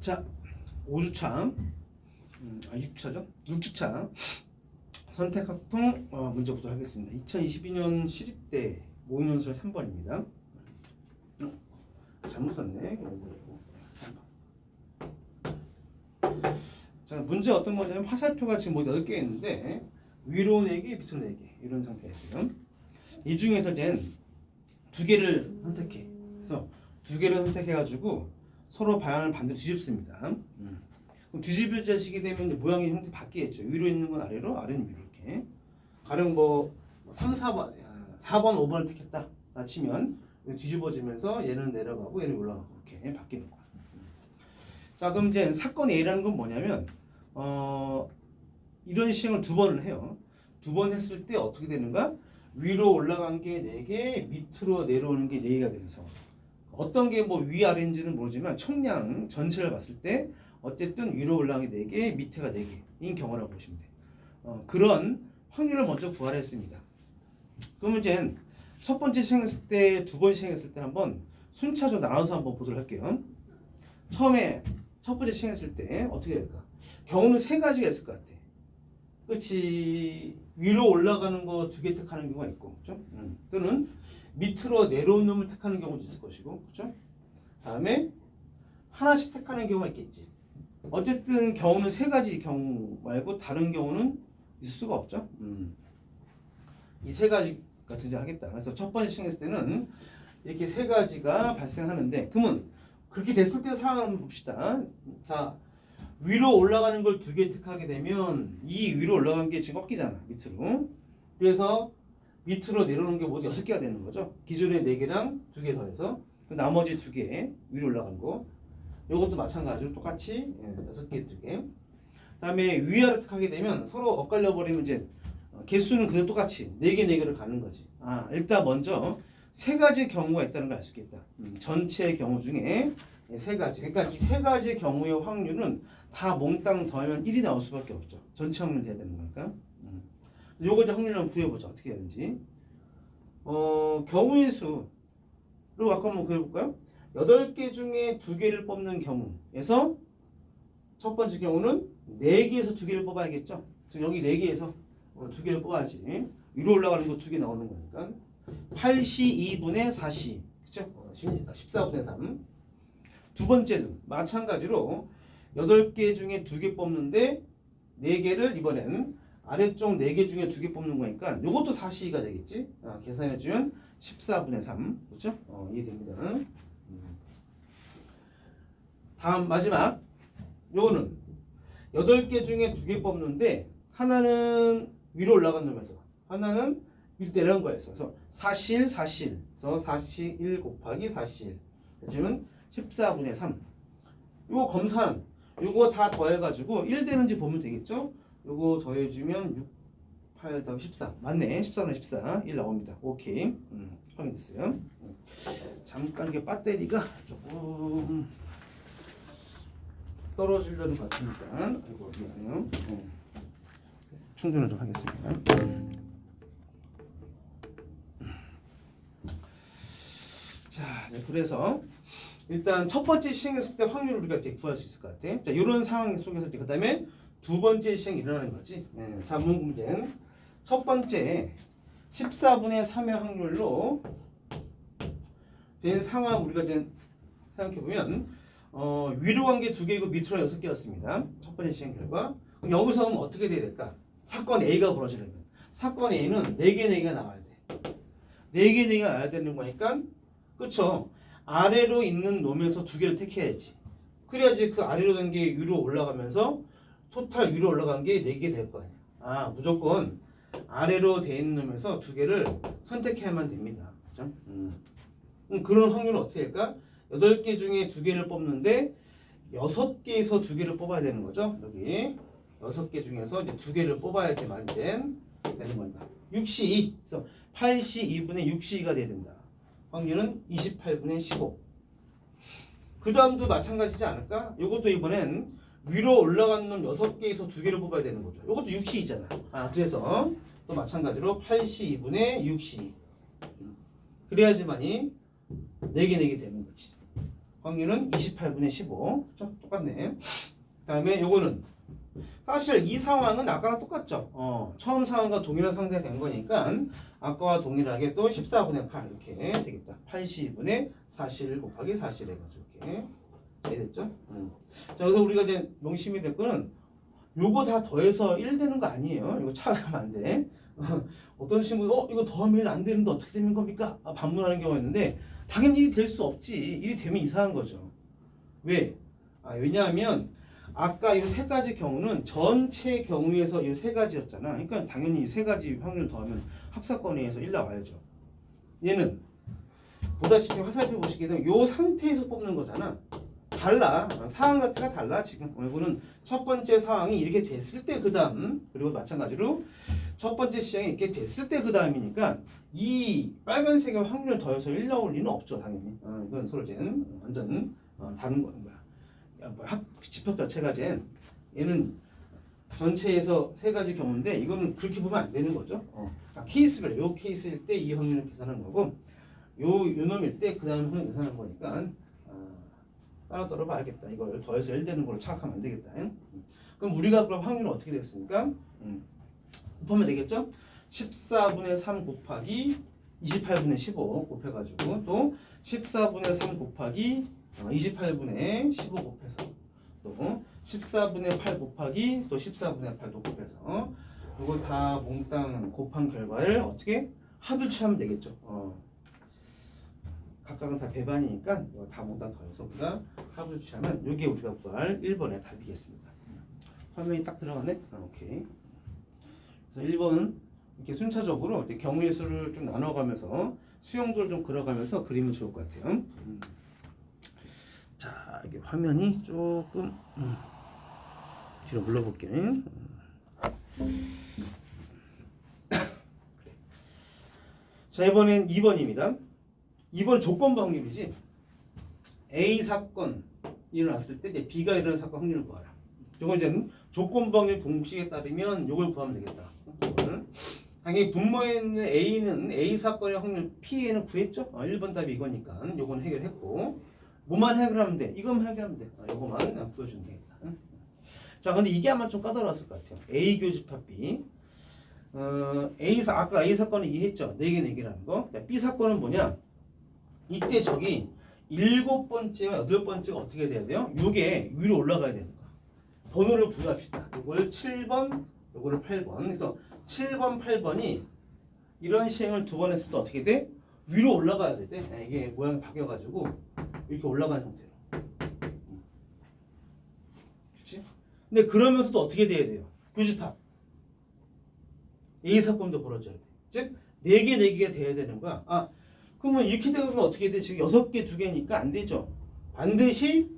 자, 5주차, 6주차죠? 6주차 선택학통 문제 보도록 하겠습니다. 2022년 시립대 모의논술 3번입니다. 잘못 썼네. 자, 문제 어떤 거냐면 화살표가 지금 뭐 10개 있는데 위로 4개, 밑으로 4개 이런 상태였어요. 이 중에서 이제 2개를 선택해. 그래서 2개를 선택해가지고 서로 방향을 반대로 뒤집습니다. 그럼 뒤집어지게 되면 모양의 형태 바뀌겠죠. 위로 있는 건 아래로, 아래는 위로 이렇게. 가령 뭐 3, 4번, 4번, 5번을 택했다 치면 뒤집어지면서 얘는 내려가고 얘는 올라가고 이렇게 바뀌는 거야. 자, 그럼 이제 사건 A라는 건 뭐냐면 이런 시행을 2번을 해요. 2번 했을 때 어떻게 되는가? 위로 올라간 게 4개, 밑으로 내려오는 게 4개가 되는 상황. 어떤 게 뭐 위아래인지는 모르지만 총량 전체를 봤을 때 어쨌든 위로 올라간 게 4개, 밑에가 4개인 경우라고 보시면 돼요. 그런 확률을 먼저 구하라 했습니다. 그러면 이제 첫 번째 시행했을 때, 2번 시행했을 때 한번 순차적으로 나눠서 한번 보도록 할게요. 처음에 첫 번째 시행했을 때 어떻게 될까? 경우는 3가지가 있을 것 같아. 그렇지. 위로 올라가는 거 2개 택하는 경우가 있고, 그렇죠? 또는 밑으로 내려오는 놈을 택하는 경우도 있을 것이고, 그렇죠? 다음에 하나씩 택하는 경우가 있겠지. 어쨌든 경우는 3가지 경우 말고 다른 경우는 있을 수가 없죠. 이 3가지가 등장하겠다. 그래서 첫 번째 시행했을 때는 이렇게 3가지가 발생하는데, 그러면 그렇게 됐을 때 상황을 한번 봅시다. 자, 위로 올라가는 걸 2개 택하게 되면 이 위로 올라간 게 지금 꺾이잖아, 밑으로. 그래서 밑으로 내려오는 게 모두 6개가 되는 거죠. 기존의 4개랑 2개 더해서 그 나머지 2개 위로 올라간 거. 이것도 마찬가지로 똑같이 6개, 2개. 그다음에 위아래 택하게 되면 서로 엇갈려 버리면 이제 개수는 그대로 똑같이 4개, 4개를 가는 거지. 일단 먼저 3가지 경우가 있다는 걸 알 수 있겠다. 전체 경우 중에 3가지. 그러니까 이 3가지 경우의 확률은 다 몽땅 더하면 1이 나올 수밖에 없죠. 전체 확률 돼야 되는 거니까. 요거 이제 확률을 한번 구해보자. 어떻게 되는지. 경우의 수로 아까 한번 구해볼까요? 8개 중에 2개를 뽑는 경우에서 첫 번째 경우는 4개에서 2개를 뽑아야겠죠. 지금 여기 4개에서 2개를 뽑아야지. 위로 올라가는 거 2개 나오는 거니까. 8시 2분의 4시. 그쵸? 14분의 3. 두 번째는 마찬가지로 8개 중에 2개 뽑는데 4개를 이번엔 아래쪽 4개 중에 2개 뽑는 거니까 이것도 4시가 되겠지. 계산해주면 14분의 3. 그렇죠? 이해됩니다. 다음 마지막 요거는 8개 중에 2개 뽑는데 하나는 위로 올라간 놈에서 하나는 밑으로 내려간 거에서 그래서 4실 4실 그래서 4시 1 곱하기 4실 해주면 14분의 3. 요거 검산 요거 다 더해가지고 1 되는지 보면 되겠죠? 요거 더해주면 6, 8 더하기 14 맞네. 14분의 14 1 나옵니다. 오케이. 확인됐어요. 잠깐 이게 배터리가 조금 떨어지려는 것 같으니까 아이고 미안해요. 충전을 좀 하겠습니다. 자, 그래서 일단 첫 번째 시행했을 때 확률을 우리가 이제 구할 수 있을 것 같아. 자, 이런 상황 속에서 그 다음에 두 번째 시행이 일어나는 거지. 자, 문제는 첫 번째 14분의 3의 확률로 된 상황 우리가 이제 생각해 보면 위로 간 게 2개이고 밑으로 6개였습니다. 첫 번째 시행 결과. 그럼 여기서 어떻게 돼야 될까? 사건 A가 벌어지려면 사건 A는 4개, 4개가 나와야 돼. 4개, 4개가 나와야 되는 거니까 그쵸? 아래로 있는 놈에서 2개를 택해야지. 그래야지 그 아래로 된 게 위로 올라가면서 토탈 위로 올라간 게 4개 될 거 아니야. 무조건 아래로 돼 있는 놈에서 2개를 선택해야만 됩니다. 그죠? 그런 확률은 어떻게 될까? 8개 중에 2개를 뽑는데 6개에서 2개를 뽑아야 되는 거죠. 여기 6개 중에서 이제 2개를 뽑아야지만 이제 되는 겁니다. 6시 2. 그래서 8시 2분의 6시 2가 돼야 된다. 확률은 28분의 15. 그 다음도 마찬가지지 않을까? 이것도 이번엔 위로 올라간 놈 6개에서 2개를 뽑아야 되는 거죠. 이것도 6시이잖아. 그래서 또 마찬가지로 8시 2분의 6시. 그래야지만이 4개 되는 거지. 확률은 28분의 15. 그렇죠? 똑같네. 그다음에 요거는 사실 이 상황은 아까랑 똑같죠. 처음 상황과 동일한 상태가 된 거니까 아까와 동일하게 또 14분의 8 이렇게 되겠다. 80분의 41 곱하기 41 해가지고 이렇게 됐죠. 자, 그래서 우리가 이제 명심이 될 거는 요거 다 더해서 1 되는 거 아니에요. 이거 차가면 안 돼. 어떤 친구도 이거 더하면 1 안 되는데 어떻게 되는 겁니까? 반문하는 경우가 있는데 당연히 1이 될 수 없지. 1이 되면 이상한 거죠. 왜? 왜냐하면 아까 이 세 가지 경우는 전체 경우에서 이 세 가지였잖아. 그러니까 당연히 이 세 가지 확률 더하면 합사건에서 1 나와야죠. 얘는 보다시피 화살표 보시게 되면 이 상태에서 뽑는 거잖아. 달라. 상황 자체가 달라. 지금 이거는 첫 번째 상황이 이렇게 됐을 때 그 다음, 그리고 마찬가지로 첫 번째 시장이 이렇게 됐을 때 그 다음이니까 이 빨간색의 확률을 더해서 1 나올 리는 없죠. 당연히. 이건 서로 쟤는 완전 다른 거는 거야. 집합 자체가 얘는 전체에서 세 가지 경우인데 이거는 그렇게 보면 안 되는 거죠. 케이스별 요 케이스일 때 이 확률을 계산한 거고 요 놈일 때 그 다음 확률 계산한 거니까 따로 봐야겠다. 이걸 더해서 1 되는 걸로 착각하면 안 되겠다. 그럼 우리가 그럼 확률은 어떻게 됐습니까? 곱하면 되겠죠? 14분의 3 곱하기 28분의 15 곱해가지고 또 14분의 3 곱하기 28분의 15 곱해서 또 14분의 8 곱하기 또 14분의 8도 곱해서 이거 다 몽땅 곱한 결과를 어떻게 합을취하면 되겠죠. 각각은 다 배반이니까 이거 다 몽땅 더해서 우리가 합을 취하면 이게 우리가 구할 1번의 답이겠습니다. 화면이 딱 들어가네. 오케이. 그래서 1번은 이렇게 순차적으로 이렇게 경우의 수를 좀 나눠가면서 수용도를 좀 그려가면서 그리면 좋을 것 같아요. 자, 이게 화면이 조금 뒤로 물러볼게요. 자, 이번엔 2번입니다. 2번 조건부 확률이지. A 사건 일어났을 때 이제 B가 일어나는 사건 확률을 구하라. 이건 이제 조건부 확률 공식에 따르면 이걸 구하면 되겠다. 당연히 분모에 있는 A는 A 사건의 확률 P에는 구했죠. 1번 답이 이거니까 이건 해결했고 뭐만 해결하면 돼. 이것만 해결하면 돼. 이거만 구해주면 되겠다. 자, 근데 이게 아마 좀 까다로웠을 것 같아요. A 교집합 B. 아까 A 사건은 이해했죠. 4개 4개라는 거. B 사건은 뭐냐? 이때 저기 7번째와 8번째가 어떻게 돼야 돼요? 요게 위로 올라가야 되는 거야. 번호를 부여합시다. 요걸 7번, 요거를 8번. 그래서 7번, 8번이 이런 시행을 2번 했을 때 어떻게 돼? 위로 올라가야 돼. 이게 모양이 바뀌어가지고 이렇게 올라가는 형태로. 그렇지? 근데 그러면서도 어떻게 돼야 돼요? 교집합. A 사건도 벌어져야 돼. 즉 4개 4개가 돼야 되는 거야. 그러면 이렇게 되면 어떻게 돼? 지금 6개 2개니까 안 되죠. 반드시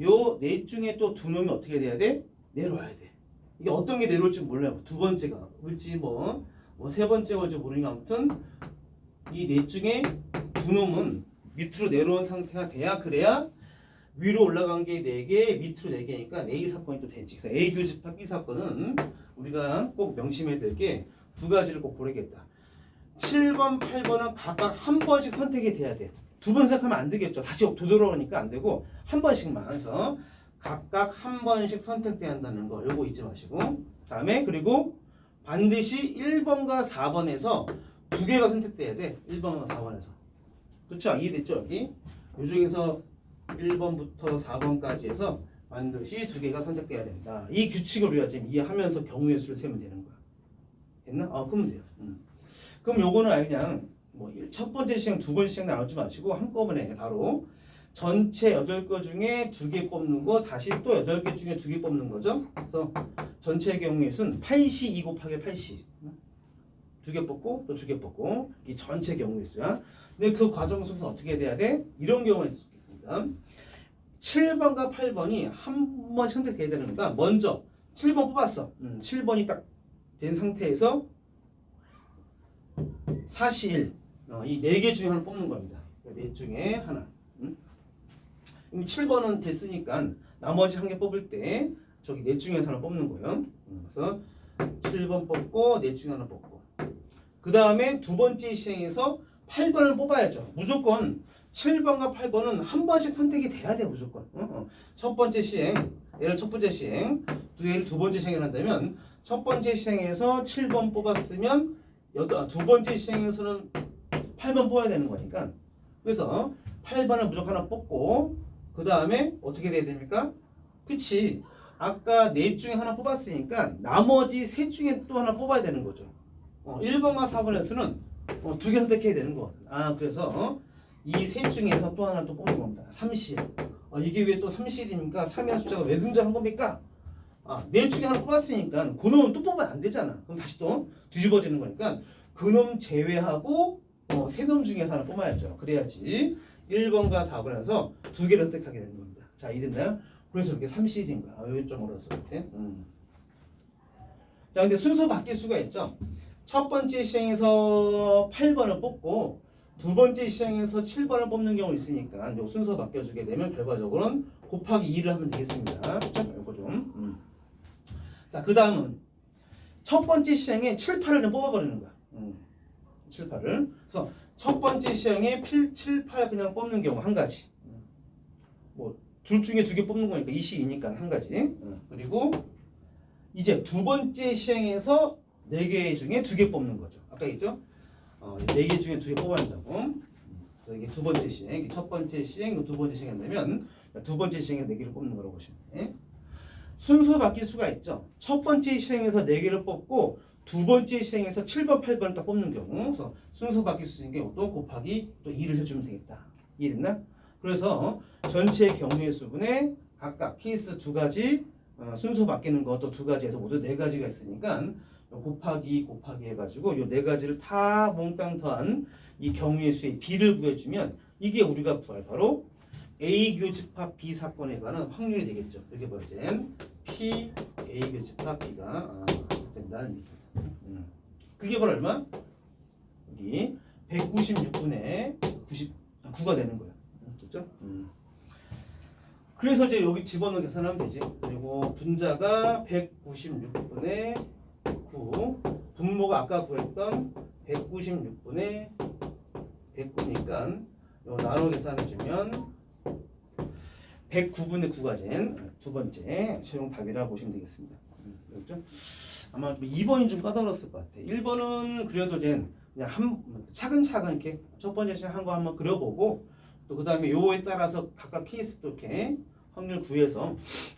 요 넷 중에 또 2놈이 어떻게 돼야 돼? 내려와야 돼. 이게 어떤 게 내려올지 몰라요. 2번째가 올지 세 번째가 올지 모르니까 아무튼 이 넷 중에 2놈은 밑으로 내려온 상태가 돼야 그래야 위로 올라간 게 4개, 밑으로 4개니까 A 사건이 또 되지. 그래서 A 교집합 B 사건은 우리가 꼭 명심해야 될 게 2가지를 꼭 고르겠다. 7번, 8번은 각각 한 번씩 선택이 돼야 돼. 2번 생각하면 안 되겠죠. 다시 되돌아오니까 안 되고 한 번씩만. 그래서 각각 한 번씩 선택돼야 한다는 거 요거 잊지 마시고. 다음에 그리고 반드시 1번과 4번에서 2개가 선택돼야 돼. 1번과 4번에서. 그렇죠? 이해됐죠? 여기. 요 중에서 1번부터 4번까지 해서 반드시 2개가 선택돼야 된다. 이 규칙을 우리가 지금 이해하면서 경우의 수를 세면 되는 거야. 됐나? 그러면 돼요. 그럼 요거는 그냥 첫 번째 시행, 두 번째 시행 나누지 마시고 한꺼번에 바로 전체 8개 중에 2개 뽑는 거 다시 또 8개 중에 2개 뽑는 거죠. 그래서 전체 경우의 수는 8시 2 곱하기 8시 2개 뽑고 또 2개 뽑고 이 전체 경우의 수야. 근데 그 과정 속에서 어떻게 돼야 돼? 이런 경우가 있을 수 있습니다. 7번과 8번이 한 번 선택돼야 되는 거니까 먼저 7번 뽑았어. 7번이 딱 된 상태에서 41 이 4개 중에 하나 뽑는 겁니다. 4 중에 하나. 이미 7번은 됐으니까 나머지 한 개 뽑을 때 저기 4 중에서 하나 뽑는 거예요. 그래서 7번 뽑고 4 중에 하나 뽑고 그 다음에 두 번째 시행에서 8번을 뽑아야죠. 무조건 7번과 8번은 한 번씩 선택이 돼야 돼 무조건. 첫 번째 시행, 얘를 첫 번째 시행, 얘를 두 번째 시행을 한다면 첫 번째 시행에서 7번 뽑았으면 두 번째 시행에서는 8번 뽑아야 되는 거니까. 그래서 8번을 무조건 하나 뽑고 그 다음에 어떻게 돼야 됩니까? 그치. 아까 넷 중에 하나 뽑았으니까 나머지 셋 중에 또 하나 뽑아야 되는 거죠. 1번과 4번에서는 두 개 선택해야 되는 거거든. 그래서 이 셋 중에서 또 하나 또 뽑는 겁니다. 3실. 이게 왜 또 3실입니까? 3이라는 숫자가 왜 등장한 겁니까? 넷 중에 하나 뽑았으니까 그놈은 또 뽑으면 안 되잖아. 그럼 다시 또 뒤집어지는 거니까 그놈 제외하고 세 놈 중에서 하나 뽑아야죠. 그래야지 1번과 4번에서 두 개를 선택하게 되는 겁니다. 자, 이해됐나요? 그래서 이렇게 3실인 거야. 여기 좀 어려웠을 것 같아. 자, 근데 순서 바뀔 수가 있죠. 첫 번째 시행에서 8번을 뽑고 두 번째 시행에서 7번을 뽑는 경우 있으니까 요 순서 바뀌어주게 되면 결과적으로는 곱하기 2를 하면 되겠습니다. 이거 좀. 자, 그 다음은 첫 번째 시행에 7, 8을 그냥 뽑아버리는 거야. 7, 8을. 그래서 첫 번째 시행에 7, 8 그냥 뽑는 경우 한 가지. 뭐 둘 중에 두 개 뽑는 거니까 2시2니까 한 가지. 그리고 이제 두 번째 시행에서 4개 중에 2개 뽑는 거죠. 아까 있죠? 4개 중에 2개 뽑아야 한다고. 이게 두 번째 시행, 첫 번째 시행, 두 번째 시행이 되면 두 번째 시행에 4개를 뽑는 거라고 보시면 돼. 순서 바뀔 수가 있죠. 첫 번째 시행에서 4개를 뽑고 두 번째 시행에서 7번, 8번을 딱 뽑는 경우, 그래서 순서 바뀔 수 있는 경우 또 곱하기 또 2를 해주면 되겠다. 이해됐나? 그래서 전체 경우의 수분에 각각 케이스 두 가지, 순서 바뀌는 것도 두 가지에서 모두 4가지가 있으니까 곱하기 해가지고 이 4가지를 다 몽땅 더한 이 경우의 수의 B를 구해주면 이게 우리가 구할 바로 A 교집합 B 사건에 관한 확률이 되겠죠. 이렇게 보여진 P A 교집합 B가 된다는 얘기입니다. 그게 바로 얼마? 여기 196분의 99가 되는 거예요. 그렇죠? 그래서 이제 여기 집어넣어 계산하면 되지. 그리고 분자가 196분의 9, 분모가 아까 구했던 196분의 109니까 나눠 계산해주면 109분의 9가 된 두 번째 최종 답이라고 보시면 되겠습니다. 그렇죠? 아마 2번이 좀 까다로웠을 것 같아. 1번은 그래도 그냥 차근차근 이렇게 첫 번째 시작 한 거 한번 그려보고 또 그 다음에 요거에 따라서 각각 케이스도 이렇게 확률 구해서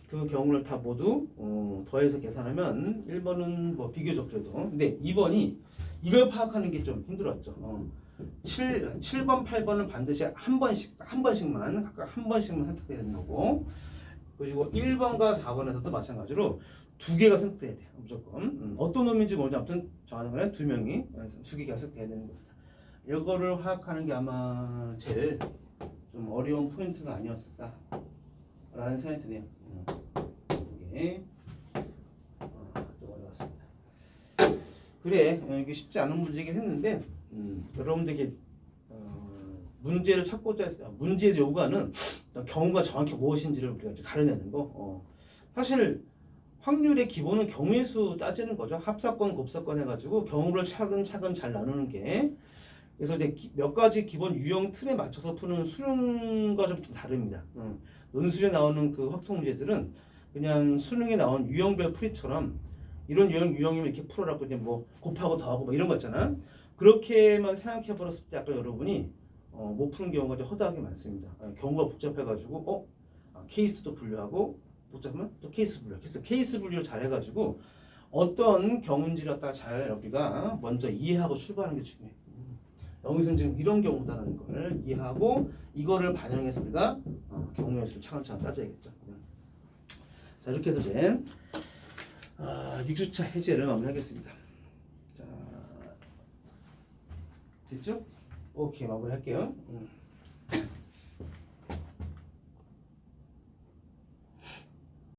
그 경우를 다 모두 더해서 계산하면 1번은 뭐 비교적 그래도. 근데 2번이 이걸 파악하는 게 좀 힘들었죠. 7번, 8번은 반드시 한 번씩만 각각 한 번씩만 선택해야 되는 거고, 그리고 1번과 4번에서도 마찬가지로 2개가 선택돼야 돼요. 무조건. 어떤 놈인지 모르지 아무튼 정하는 거는 2명이 2개가 선택돼야 되는 겁니다. 이거를 파악하는 게 아마 제일 좀 어려운 포인트가 아니었을까 라는 생각이 드네요. 이게 좀 어려웠습니다. 그래, 이게 쉽지 않은 문제이긴 했는데 여러분들에게 문제를 찾고자 했어요. 문제에서 요구하는 경우가 정확히 무엇인지를 우리가 가려내는 거. 사실 확률의 기본은 경우의 수 따지는 거죠. 합사건, 곱사건 해가지고 경우를 차근차근 잘 나누는 게. 그래서 이제 몇 가지 기본 유형 틀에 맞춰서 푸는 수능과 좀 다릅니다. 논술에 나오는 그 확통 문제들은 그냥 수능에 나온 유형별 풀이처럼 이런 유형이면 이렇게 풀어라고 이제 뭐 곱하고 더하고 뭐 이런 거 있잖아. 그렇게만 생각해 버렸을 때 아까 여러분이 못 푸는 경우가 좀 허다하게 많습니다. 경우가 복잡해가지고 케이스도 분류하고 복잡하면 또 케이스 분류. 그래서 케이스 분류를 잘 해가지고 어떤 경우인지를 갖다가 잘 우리가 먼저 이해하고 출발하는 게 중요해. 여기서는 지금 이런 경우다라는 걸 이해하고 이거를 반영해서 우리가 경우의 수를 차근차근 따져야겠죠. 자, 이렇게 해서 이제 6주차 해제를 마무리하겠습니다. 자, 됐죠? 오케이, 마무리할게요.